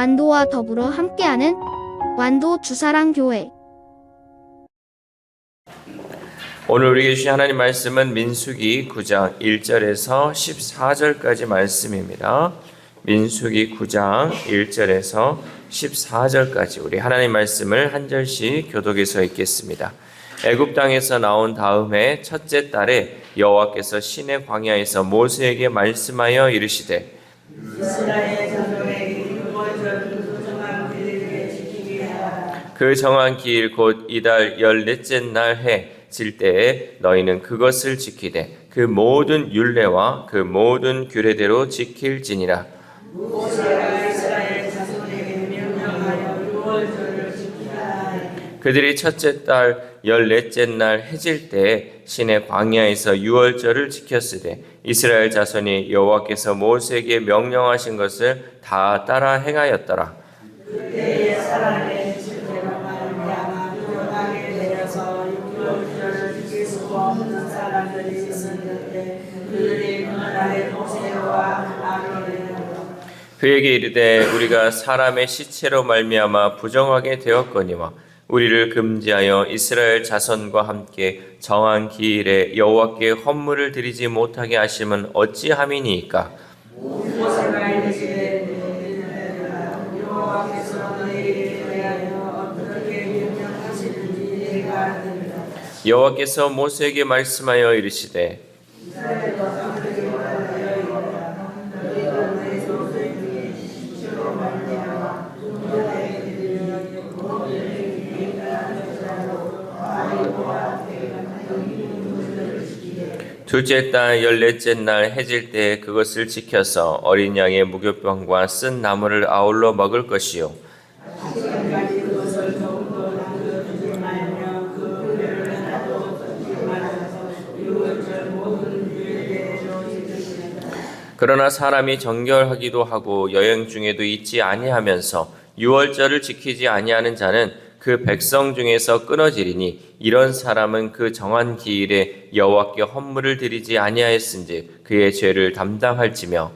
완도와 더불어 함께하는 완도 주사랑교회. 오늘 우리에게 주신 하나님 말씀은 민수기 9장 1절에서 14절까지 말씀입니다. 민수기 9장 1절에서 14절까지 우리 하나님 말씀을 한 절씩 교독해서 읽겠습니다. 애굽 땅에서 나온 다음에 첫째 달에 여호와께서 시내 광야에서 모세에게 말씀하여 이르시되 이스라엘 자손에게 유월절 정한 길을 지키게 하라. 그 정한 기일 곧 이달 14째 날 해 질 때에 너희는 그것을 지키되 그 모든 율례와 그 모든 규례대로 지킬지니라. 모세가 이스라엘 자손에게 명령하여 유월절을 지키라 하니 그들이 첫째 달 14째 날 해질 때에 시내 광야에서 유월절을 지켰으되 이스라엘 자손이 여호와께서 모세에게 명령하신 것을 다 따라 행하였더라. 그때의 사람의 실패로 말미암아 불안하게 되어서 유월절을 지킬 수 없는 사람들이 있었는데 그들이 그날에 모세와 아론이라. 그에게 이르되 우리가 사람의 시체로 말미암아 부정하게 되었거니와 우리를 금지하여 이스라엘 자손과 함께 정한 기일에 여호와께 헌물을 드리지 못하게 하심은 어찌함이니이까. 모세가 이르시되 여호와께서 너희에게 대하여 어떻게 명령하시는지 내가 아느니라. 여호와께서 모세에게 말씀하여 이르시되 둘째 달 14째 날 해질 때 그것을 지켜서 어린 양의 무교병과 쓴 나물을 아울러 먹을 것이요 지금까지 그것을 더욱더 남겨두지 말며 그 후회를 하나도 끊지 말아서 유월절 모든 규례대로 지키시라. 그러나 사람이 정결하기도 하고 여행 중에도 잊지 아니하면서 유월절을 지키지 아니하는 자는 그 백성 중에서 끊어지리니 이런 사람은 그 정한 기일에 여호와께 헌물을 드리지 아니하였은즉 그의 죄를 담당할지며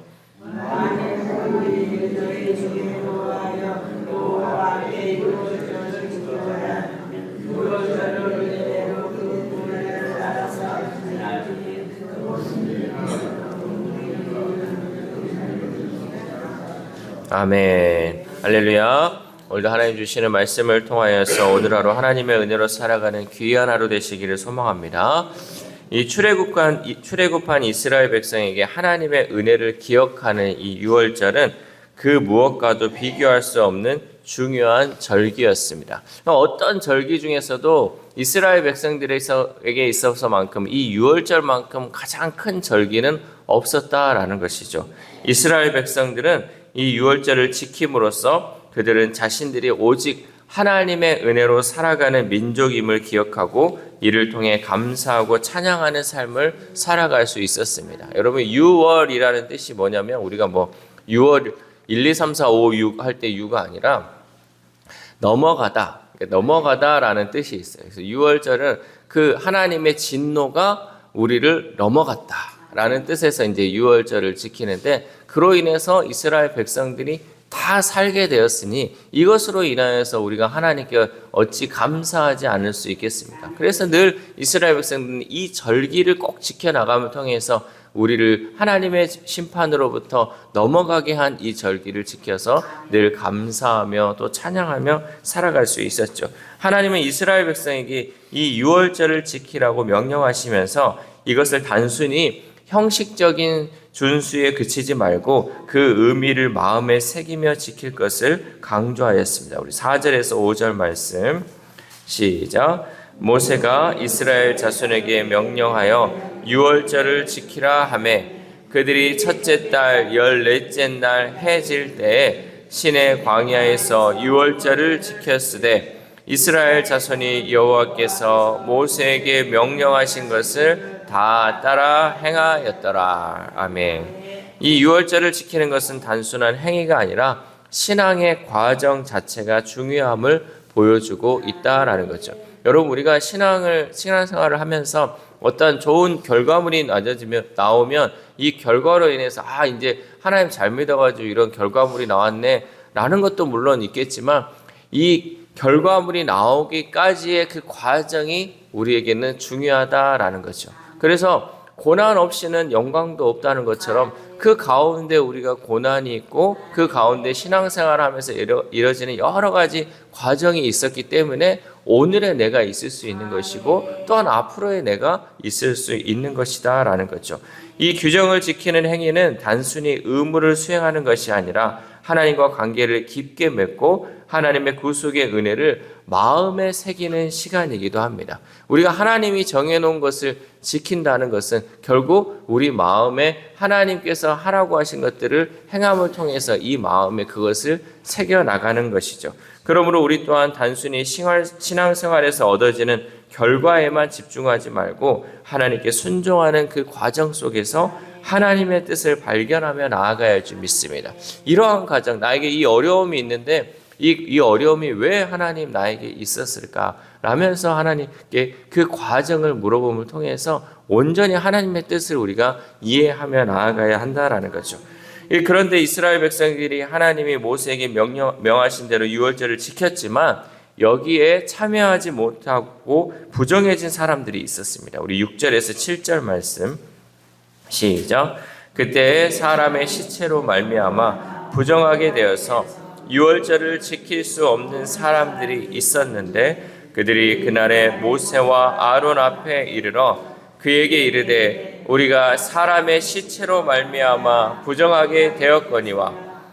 아멘. 할렐루야. 오늘도 하나님 주시는 말씀을 통하여서 오늘 하루 하나님의 은혜로 살아가는 귀한 하루 되시기를 소망합니다. 이 출애굽한 이스라엘 백성에게 하나님의 은혜를 기억하는 이 유월절은 그 무엇과도 비교할 수 없는 중요한 절기였습니다. 어떤 절기 중에서도 이스라엘 백성들에게 있어서만큼 이 유월절만큼 가장 큰 절기는 없었다라는 것이죠. 이스라엘 백성들은 이 유월절을 지킴으로써 그들은 자신들이 오직 하나님의 은혜로 살아가는 민족임을 기억하고 이를 통해 감사하고 찬양하는 삶을 살아갈 수 있었습니다. 여러분, 유월이라는 뜻이 뭐냐면 우리가 6월 1, 2, 3, 4, 5, 6 할 때 6가 아니라 넘어가다, 넘어가다라는 뜻이 있어요. 그래서 유월절은 그 하나님의 진노가 우리를 넘어갔다라는 뜻에서 이제 유월절을 지키는데 그로 인해서 이스라엘 백성들이 다 살게 되었으니 이것으로 인하여서 우리가 하나님께 어찌 감사하지 않을 수 있겠습니까? 그래서 늘 이스라엘 백성들은 이 절기를 꼭 지켜나감을 통해서 우리를 하나님의 심판으로부터 넘어가게 한 이 절기를 지켜서 늘 감사하며 또 찬양하며 살아갈 수 있었죠. 하나님은 이스라엘 백성에게 이 유월절을 지키라고 명령하시면서 이것을 단순히 형식적인 준수에 그치지 말고 그 의미를 마음에 새기며 지킬 것을 강조하였습니다. 우리 4절에서 5절 말씀 시작. 모세가 이스라엘 자손에게 명령하여 유월절을 지키라 하매 그들이 첫째 달 14째 날 해질 때에 시내 광야에서 유월절을 지켰으되 이스라엘 자손이 여호와께서 모세에게 명령하신 것을 다 따라 행하였더라. 아멘. 이 유월절을 지키는 것은 단순한 행위가 아니라 신앙의 과정 자체가 중요함을 보여주고 있다라는 거죠. 여러분, 우리가 신앙생활을 하면서 어떤 좋은 결과물이 나오면 이 결과로 인해서 이제 하나님 잘 믿어가지고 이런 결과물이 나왔네 라는 것도 물론 있겠지만 이 결과물이 나오기까지의 그 과정이 우리에게는 중요하다라는 거죠. 그래서 고난 없이는 영광도 없다는 것처럼 그 가운데 우리가 고난이 있고 그 가운데 신앙생활을 하면서 이뤄지는 여러 가지 과정이 있었기 때문에 오늘의 내가 있을 수 있는 것이고 또한 앞으로의 내가 있을 수 있는 것이다 라는 거죠. 이 규정을 지키는 행위는 단순히 의무를 수행하는 것이 아니라 하나님과 관계를 깊게 맺고 하나님의 구속의 은혜를 마음에 새기는 시간이기도 합니다. 우리가 하나님이 정해놓은 것을 지킨다는 것은 결국 우리 마음에 하나님께서 하라고 하신 것들을 행함을 통해서 이 마음에 그것을 새겨나가는 것이죠. 그러므로 우리 또한 단순히 신앙생활에서 얻어지는 결과에만 집중하지 말고 하나님께 순종하는 그 과정 속에서 하나님의 뜻을 발견하며 나아가야 할 줄 믿습니다. 이러한 과정, 나에게 이 어려움이 있는데 이 어려움이 왜 하나님 나에게 있었을까? 라면서 하나님께 그 과정을 물어봄을 통해서 온전히 하나님의 뜻을 우리가 이해하며 나아가야 한다라는 거죠. 그런데 이스라엘 백성들이 하나님이 모세에게 명하신 대로 유월절을 지켰지만 여기에 참여하지 못하고 부정해진 사람들이 있었습니다. 우리 6절에서 7절 말씀 시작. 그때 사람의 시체로 말미암아 부정하게 되어서 유월절을 지킬 수 없는 사람들이 있었는데 그들이 그날에 모세와 아론 앞에 이르러 그에게 이르되 우리가 사람의 시체로 말미암아 부정하게 되었거니와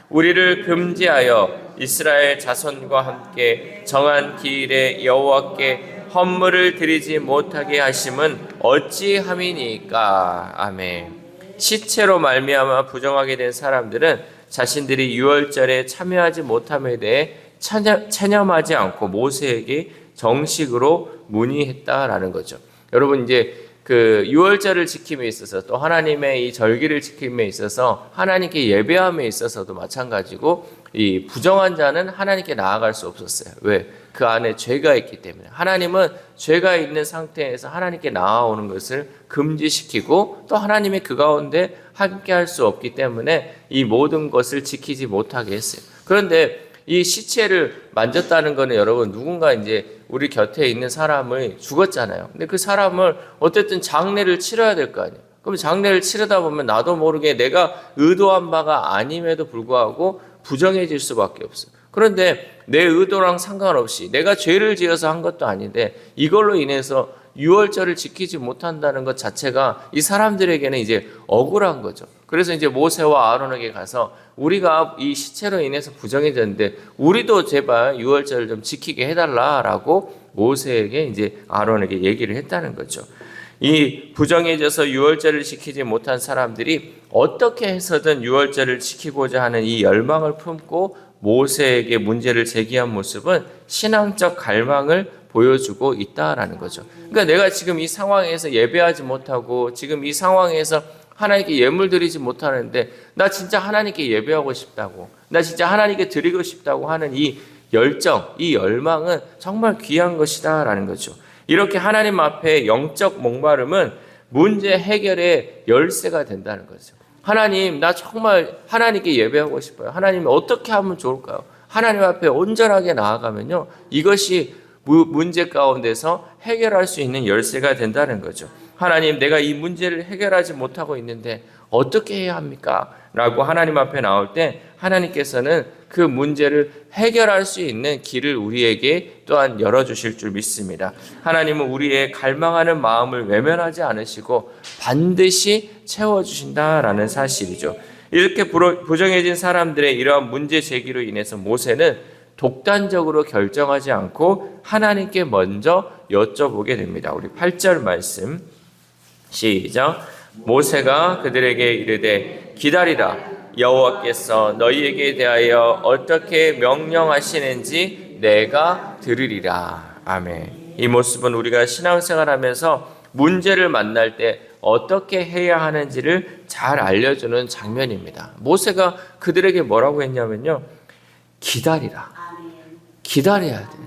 우리를 금지하여 이스라엘 자손과 함께 정한 기일에 여호와께 헌물을 드리지 못하게 하심은 어찌함이니까. 아멘. 시체로 말미암아 부정하게 된 사람들은 자신들이 유월절에 참여하지 못함에 대해 체념하지 않고 모세에게 정식으로 문의했다라는 거죠. 여러분 이제 그 유월절을 지킴에 있어서 또 하나님의 이 절기를 지킴에 있어서 하나님께 예배함에 있어서도 마찬가지고 이 부정한 자는 하나님께 나아갈 수 없었어요. 왜? 그 안에 죄가 있기 때문에. 하나님은 죄가 있는 상태에서 하나님께 나아오는 것을 금지시키고 또 하나님이 그 가운데 함께 할 수 없기 때문에 이 모든 것을 지키지 못하게 했어요. 그런데 이 시체를 만졌다는 거는 여러분 누군가 이제 우리 곁에 있는 사람이 죽었잖아요. 근데 그 사람을 어쨌든 장례를 치러야 될 거 아니에요. 그럼 장례를 치르다 보면 나도 모르게 내가 의도한 바가 아님에도 불구하고 부정해질 수밖에 없어요. 그런데 내 의도랑 상관없이 내가 죄를 지어서 한 것도 아닌데 이걸로 인해서 유월절을 지키지 못한다는 것 자체가 이 사람들에게는 이제 억울한 거죠. 그래서 이제 모세와 아론에게 가서 우리가 이 시체로 인해서 부정해졌는데 우리도 제발 유월절을 좀 지키게 해달라라고 모세에게 이제 아론에게 얘기를 했다는 거죠. 이 부정해져서 유월절을 지키지 못한 사람들이 어떻게 해서든 유월절을 지키고자 하는 이 열망을 품고 모세에게 문제를 제기한 모습은 신앙적 갈망을 보여주고 있다라는 거죠. 그러니까 내가 지금 이 상황에서 예배하지 못하고 지금 이 상황에서 하나님께 예물 드리지 못하는데 나 진짜 하나님께 예배하고 싶다고, 나 진짜 하나님께 드리고 싶다고 하는 이 열정, 이 열망은 정말 귀한 것이다라는 거죠. 이렇게 하나님 앞에 영적 목마름은 문제 해결의 열쇠가 된다는 거죠. 하나님, 나 정말 하나님께 예배하고 싶어요. 하나님 어떻게 하면 좋을까요? 하나님 앞에 온전하게 나아가면요, 이것이 문제 가운데서 해결할 수 있는 열쇠가 된다는 거죠. 하나님, 내가 이 문제를 해결하지 못하고 있는데 어떻게 해야 합니까? 라고 하나님 앞에 나올 때 하나님께서는 그 문제를 해결할 수 있는 길을 우리에게 또한 열어주실 줄 믿습니다. 하나님은 우리의 갈망하는 마음을 외면하지 않으시고 반드시 채워주신다라는 사실이죠. 이렇게 부정해진 사람들의 이러한 문제 제기로 인해서 모세는 독단적으로 결정하지 않고 하나님께 먼저 여쭤보게 됩니다. 우리 8절 말씀 시작. 모세가 그들에게 이르되 기다리라, 여호와께서 너희에게 대하여 어떻게 명령하시는지 내가 들으리라. 아멘. 이 모습은 우리가 신앙생활하면서 문제를 만날 때 어떻게 해야 하는지를 잘 알려주는 장면입니다. 모세가 그들에게 뭐라고 했냐면요, 기다리라. 기다려야 돼.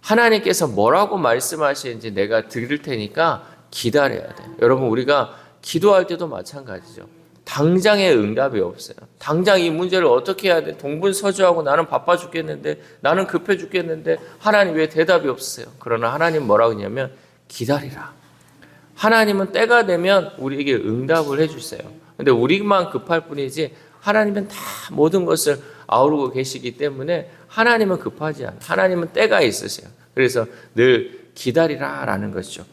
하나님께서 뭐라고 말씀하시는지 내가 들을 테니까 기다려야 돼. 여러분, 우리가 기도할 때도 마찬가지죠. 당장의 응답이 없어요. 당장 이 문제를 어떻게 해야 돼? 동분서주하고 나는 바빠 죽겠는데, 나는 급해 죽겠는데 하나님 왜 대답이 없으세요? 그러나 하나님 뭐라고 하냐면 기다리라. 하나님은 때가 되면 우리에게 응답을 해주세요. 근데 우리만 급할 뿐이지 하나님은 다 모든 것을 아우르고 계시기 때문에 하나님은 급하지 않아요. 하나님은 때가 있으세요. 그래서 늘 기다리라라는 것이죠.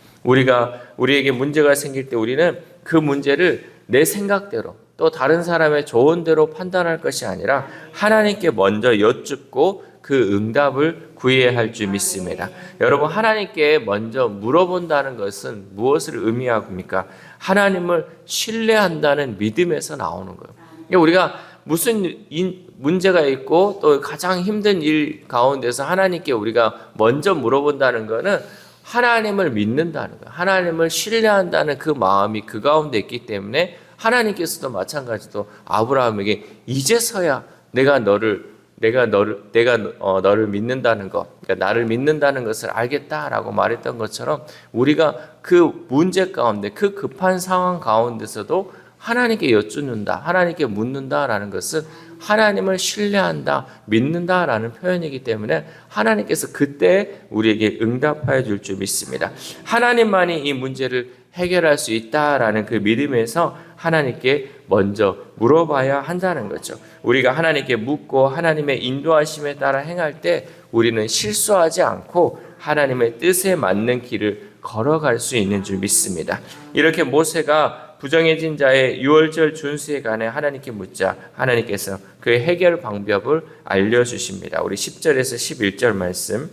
우리에게 문제가 생길 때 우리는 그 문제를 내 생각대로 또 다른 사람의 조언대로 판단할 것이 아니라 하나님께 먼저 여쭙고 그 응답을 구해야 할 줄 믿습니다. 여러분, 하나님께 먼저 물어본다는 것은 무엇을 의미합니까? 하나님을 신뢰한다는 믿음에서 나오는 거예요. 그러니까 우리가 무슨 문제가 있고 또 가장 힘든 일 가운데서 하나님께 우리가 먼저 물어본다는 것은 하나님을 믿는다는 거예요. 하나님을 신뢰한다는 그 마음이 그 가운데 있기 때문에 하나님께서도 마찬가지로 아브라함에게 이제서야 내가 너를 믿는다는 것, 그러니까 나를 믿는다는 것을 알겠다라고 말했던 것처럼 우리가 그 문제 가운데, 그 급한 상황 가운데서도 하나님께 여쭙는다, 하나님께 묻는다라는 것은 하나님을 신뢰한다, 믿는다라는 표현이기 때문에 하나님께서 그때 우리에게 응답하여 줄 줄 믿습니다. 하나님만이 이 문제를 해결할 수 있다라는 그 믿음에서 하나님께 먼저 물어봐야 한다는 거죠. 우리가 하나님께 묻고 하나님의 인도하심에 따라 행할 때 우리는 실수하지 않고 하나님의 뜻에 맞는 길을 걸어갈 수 있는 줄 믿습니다. 이렇게 모세가 부정해진 자의 유월절 준수에 관해 하나님께 묻자 하나님께서 그의 해결 방법을 알려주십니다. 우리 10절에서 11절 말씀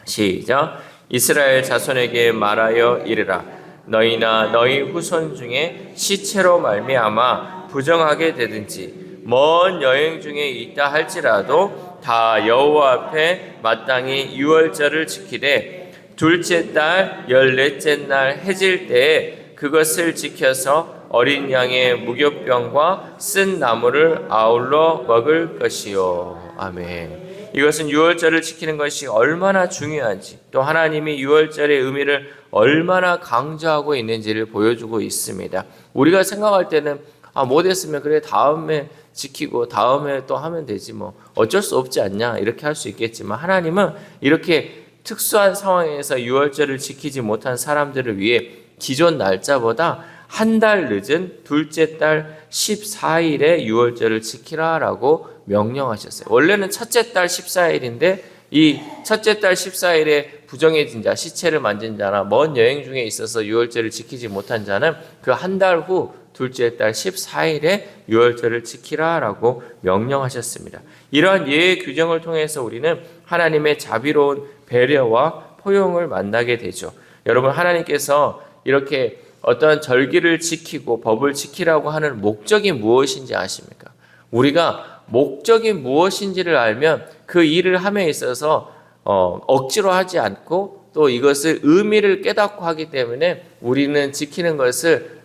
시작. 이스라엘 자손에게 말하여 이르라. 너희나 너희 후손 중에 시체로 말미암아 부정하게 되든지 먼 여행 중에 있다 할지라도 다 여호와 앞에 마땅히 유월절을 지키되 둘째 달 14째 날 해질 때에 그것을 지켜서 어린 양의 무교병과 쓴 나무를 아울러 먹을 것이요. 아멘. 이것은 유월절을 지키는 것이 얼마나 중요한지, 또 하나님이 유월절의 의미를 얼마나 강조하고 있는지를 보여주고 있습니다. 우리가 생각할 때는 못했으면 그래 다음에 지키고 다음에 또 하면 되지 뭐 어쩔 수 없지 않냐 이렇게 할 수 있겠지만, 하나님은 이렇게 특수한 상황에서 유월절을 지키지 못한 사람들을 위해 기존 날짜보다 한 달 늦은 둘째 달 14일에 유월절을 지키라라고 명령하셨어요. 원래는 첫째 달 14일인데 이 첫째 달 14일에 부정해진 자, 시체를 만진 자나 먼 여행 중에 있어서 유월절을 지키지 못한 자는 그 한 달 후 둘째 달 14일에 유월절을 지키라라고 명령하셨습니다. 이러한 예의 규정을 통해서 우리는 하나님의 자비로운 배려와 포용을 만나게 되죠. 여러분, 하나님께서 이렇게 어떤 절기를 지키고 법을 지키라고 하는 목적이 무엇인지 아십니까? 우리가 목적이 무엇인지를 알면 그 일을 함에 있어서 억지로 하지 않고 또 이것을 의미를 깨닫고 하기 때문에 우리는 지키는 것을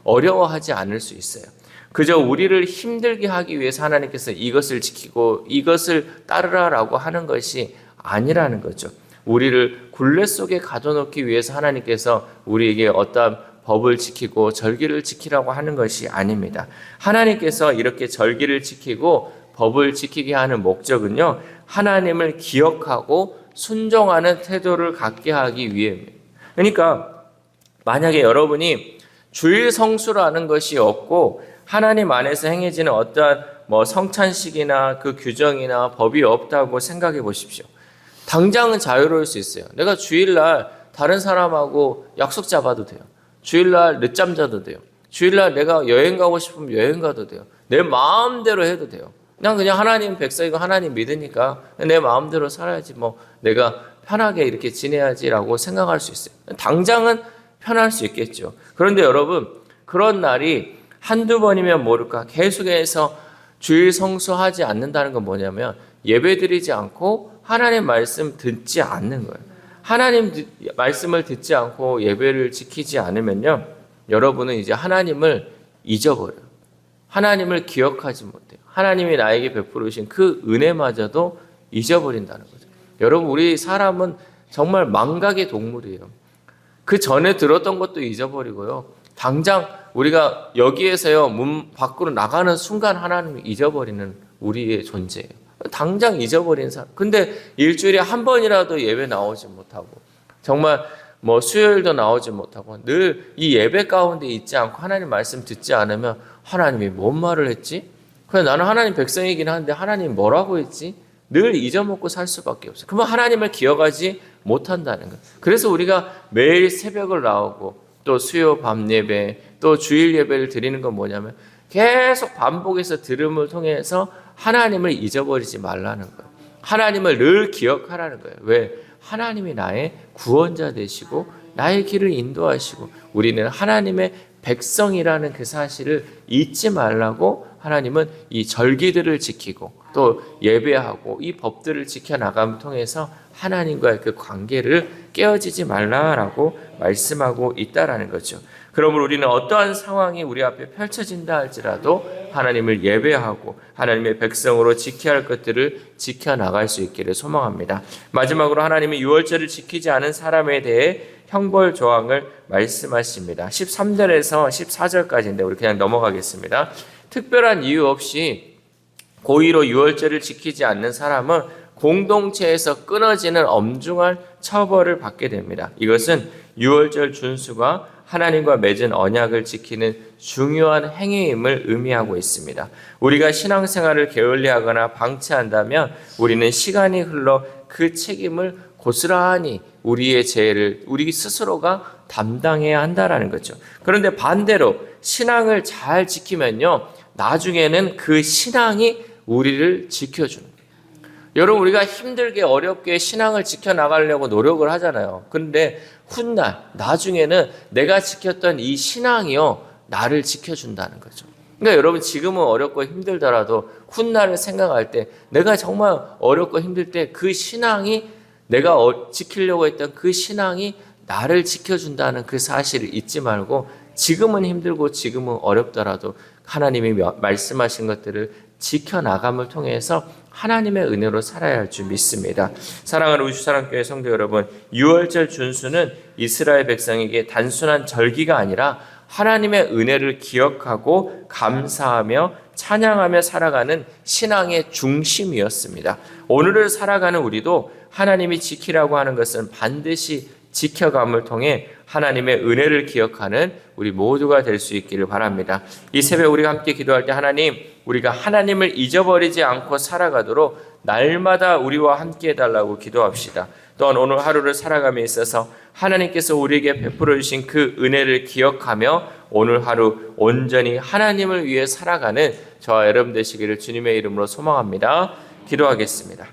어려워하지 않을 수 있어요. 그저 우리를 힘들게 하기 위해서 하나님께서 이것을 지키고 이것을 따르라라고 하는 것이 아니라는 거죠. 우리를 굴레 속에 가둬놓기 위해서 하나님께서 우리에게 어떠한 법을 지키고 절기를 지키라고 하는 것이 아닙니다. 하나님께서 이렇게 절기를 지키고 법을 지키게 하는 목적은요, 하나님을 기억하고 순종하는 태도를 갖게 하기 위함입니다. 그러니까 만약에 여러분이 주일 성수라는 것이 없고 하나님 안에서 행해지는 어떠한 성찬식이나 그 규정이나 법이 없다고 생각해 보십시오. 당장은 자유로울 수 있어요. 내가 주일날 다른 사람하고 약속 잡아도 돼요. 주일날 늦잠 자도 돼요. 주일날 내가 여행 가고 싶으면 여행 가도 돼요. 내 마음대로 해도 돼요. 그냥 하나님 백성이고 하나님 믿으니까 내 마음대로 살아야지 내가 편하게 이렇게 지내야지라고 생각할 수 있어요. 당장은 편할 수 있겠죠. 그런데 여러분, 그런 날이 한두 번이면 모를까 계속해서 주일 성수하지 않는다는 건 뭐냐면 예배드리지 않고 하나님 말씀 듣지 않는 거예요. 하나님 말씀을 듣지 않고 예배를 지키지 않으면요, 여러분은 이제 하나님을 잊어버려요. 하나님을 기억하지 못해요. 하나님이 나에게 베풀으신 그 은혜마저도 잊어버린다는 거죠. 여러분, 우리 사람은 정말 망각의 동물이에요. 그 전에 들었던 것도 잊어버리고요. 당장 우리가 여기에서요 문 밖으로 나가는 순간 하나님을 잊어버리는 우리의 존재예요. 당장 잊어버린 사람. 근데 일주일에 한 번이라도 예배 나오지 못하고 정말 뭐 수요일도 나오지 못하고 늘 이 예배 가운데 있지 않고 하나님 말씀 듣지 않으면 하나님이 뭔 말을 했지? 그냥 나는 하나님 백성이긴 한데 하나님 뭐라고 했지? 늘 잊어먹고 살 수밖에 없어요. 그러면 하나님을 기억하지 못한다는 거예요. 그래서 우리가 매일 새벽을 나오고 또 수요 밤 예배 또 주일 예배를 드리는 건 뭐냐면 계속 반복해서 들음을 통해서 하나님을 잊어버리지 말라는 거예요. 하나님을 늘 기억하라는 거예요. 왜? 하나님이 나의 구원자 되시고 나의 길을 인도하시고 우리는 하나님의 백성이라는 그 사실을 잊지 말라고 하나님은 이 절기들을 지키고 또 예배하고 이 법들을 지켜나감을 통해서 하나님과의 그 관계를 깨어지지 말라라고 말씀하고 있다라는 거죠. 그러므로 우리는 어떠한 상황이 우리 앞에 펼쳐진다 할지라도 하나님을 예배하고 하나님의 백성으로 지켜야 할 것들을 지켜나갈 수 있기를 소망합니다. 마지막으로 하나님이 유월절을 지키지 않은 사람에 대해 형벌 조항을 말씀하십니다. 13절에서 14절까지인데 우리 그냥 넘어가겠습니다. 특별한 이유 없이 고의로 유월절을 지키지 않는 사람은 공동체에서 끊어지는 엄중한 처벌을 받게 됩니다. 이것은 유월절 준수가 하나님과 맺은 언약을 지키는 중요한 행위임을 의미하고 있습니다. 우리가 신앙생활을 게을리하거나 방치한다면 우리는 시간이 흘러 그 책임을 고스란히 우리의 죄를 우리 스스로가 담당해야 한다라는 거죠. 그런데 반대로 신앙을 잘 지키면요, 나중에는 그 신앙이 우리를 지켜주는 거예요. 여러분, 우리가 힘들게 어렵게 신앙을 지켜나가려고 노력을 하잖아요. 그런데 훗날 나중에는 내가 지켰던 이 신앙이요 나를 지켜준다는 거죠. 그러니까 여러분, 지금은 어렵고 힘들더라도 훗날을 생각할 때 내가 정말 어렵고 힘들 때 그 신앙이 내가 지키려고 했던 그 신앙이 나를 지켜준다는 그 사실을 잊지 말고 지금은 힘들고 지금은 어렵더라도 하나님이 말씀하신 것들을 지켜나감을 통해서 하나님의 은혜로 살아야 할 줄 믿습니다. 사랑하는 우리 주사랑교회 성도 여러분, 유월절 준수는 이스라엘 백성에게 단순한 절기가 아니라 하나님의 은혜를 기억하고 감사하며 찬양하며 살아가는 신앙의 중심이었습니다. 오늘을 살아가는 우리도 하나님이 지키라고 하는 것은 반드시 지켜감을 통해 하나님의 은혜를 기억하는 우리 모두가 될 수 있기를 바랍니다. 이 새벽 우리가 함께 기도할 때 하나님, 우리가 하나님을 잊어버리지 않고 살아가도록 날마다 우리와 함께 해달라고 기도합시다. 또한 오늘 하루를 살아감에 있어서 하나님께서 우리에게 베풀어 주신 그 은혜를 기억하며 오늘 하루 온전히 하나님을 위해 살아가는 저와 여러분 되시기를 주님의 이름으로 소망합니다. 기도하겠습니다.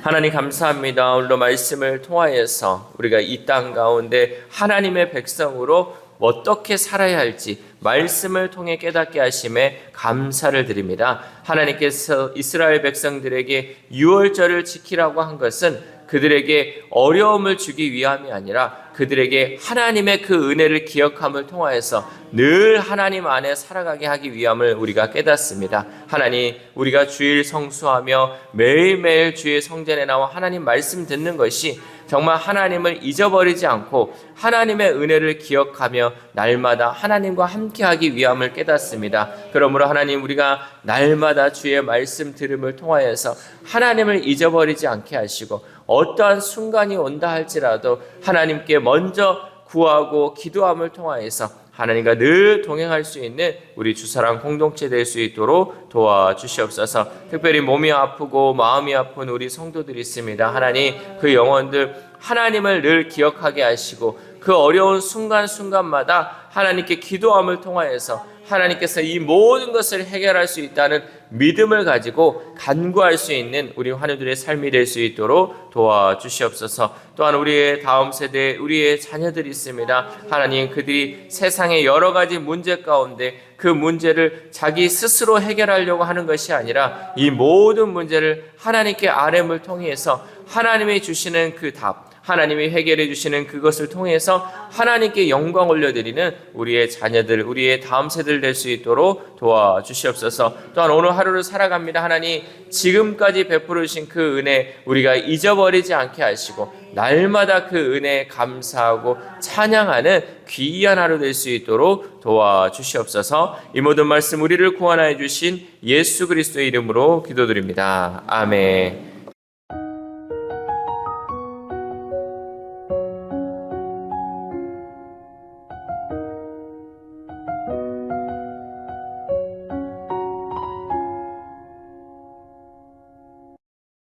하나님 감사합니다. 오늘도 말씀을 통하여서 우리가 이 땅 가운데 하나님의 백성으로 어떻게 살아야 할지 말씀을 통해 깨닫게 하심에 감사를 드립니다. 하나님께서 이스라엘 백성들에게 유월절을 지키라고 한 것은 그들에게 어려움을 주기 위함이 아니라 그들에게 하나님의 그 은혜를 기억함을 통하여서 늘 하나님 안에 살아가게 하기 위함을 우리가 깨닫습니다. 하나님, 우리가 주일 성수하며 매일매일 주의 성전에 나와 하나님 말씀 듣는 것이 정말 하나님을 잊어버리지 않고 하나님의 은혜를 기억하며 날마다 하나님과 함께하기 위함을 깨닫습니다. 그러므로 하나님, 우리가 날마다 주의 말씀 들음을 통하여서 하나님을 잊어버리지 않게 하시고 어떠한 순간이 온다 할지라도 하나님께 먼저 구하고 기도함을 통하여서 하나님과 늘 동행할 수 있는 우리 주사랑 공동체 될 수 있도록 도와주시옵소서. 특별히 몸이 아프고 마음이 아픈 우리 성도들이 있습니다. 하나님, 그 영혼들 하나님을 늘 기억하게 하시고 그 어려운 순간순간마다 하나님께 기도함을 통하여서 하나님께서 이 모든 것을 해결할 수 있다는 믿음을 가지고 간구할 수 있는 우리 환우들의 삶이 될 수 있도록 도와주시옵소서. 또한 우리의 다음 세대, 우리의 자녀들이 있습니다. 하나님, 그들이 세상의 여러 가지 문제 가운데 그 문제를 자기 스스로 해결하려고 하는 것이 아니라 이 모든 문제를 하나님께 아뢰음을 통해서 하나님이 주시는 그 답, 하나님이 해결해 주시는 그것을 통해서 하나님께 영광 올려드리는 우리의 자녀들, 우리의 다음 세대들 될 수 있도록 도와주시옵소서. 또한 오늘 하루를 살아갑니다. 하나님, 지금까지 베풀어 주신 그 은혜 우리가 잊어버리지 않게 하시고 날마다 그 은혜에 감사하고 찬양하는 귀한 하루 될 수 있도록 도와주시옵소서. 이 모든 말씀 우리를 구원하여 주신 예수 그리스도의 이름으로 기도드립니다. 아멘.